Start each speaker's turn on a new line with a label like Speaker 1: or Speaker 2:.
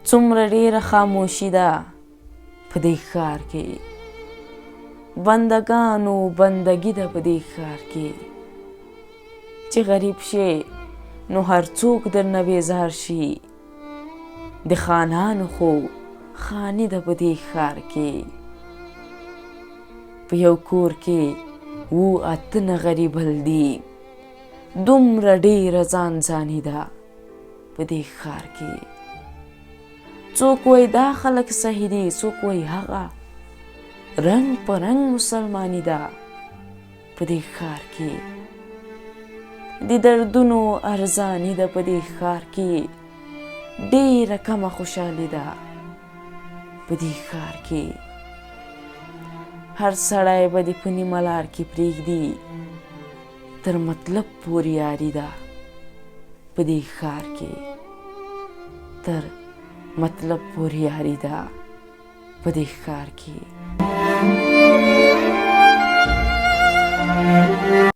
Speaker 1: څومره ډېره خاموشي ده په دې ښار کې، بندګانو بندګي ده په دې ښار کې، چې غریب شي نو هر څوک درنه بیزار شي، د خانانو خو خاني ده په دې ښار کې. په یو کور کې 7 غریبل دي، دومره ډېره ځان ځاني ده په دې ښار کې. څوک وایي دا خلک صحیح دي، څوک وایي هغه، رنګ په رنګ مسلماني ده په دې ښار کې. د دردونو ارزاني ده په دې ښار کې، ډېره کمه خوشحالي ده په دې ښار کې. هر سړی به دې په نیمه لار کې پرېږدي، تر مطلب پورې یاري ده په دې ښار کې، تر مطلب پورې یاري ده په دې ښار کې.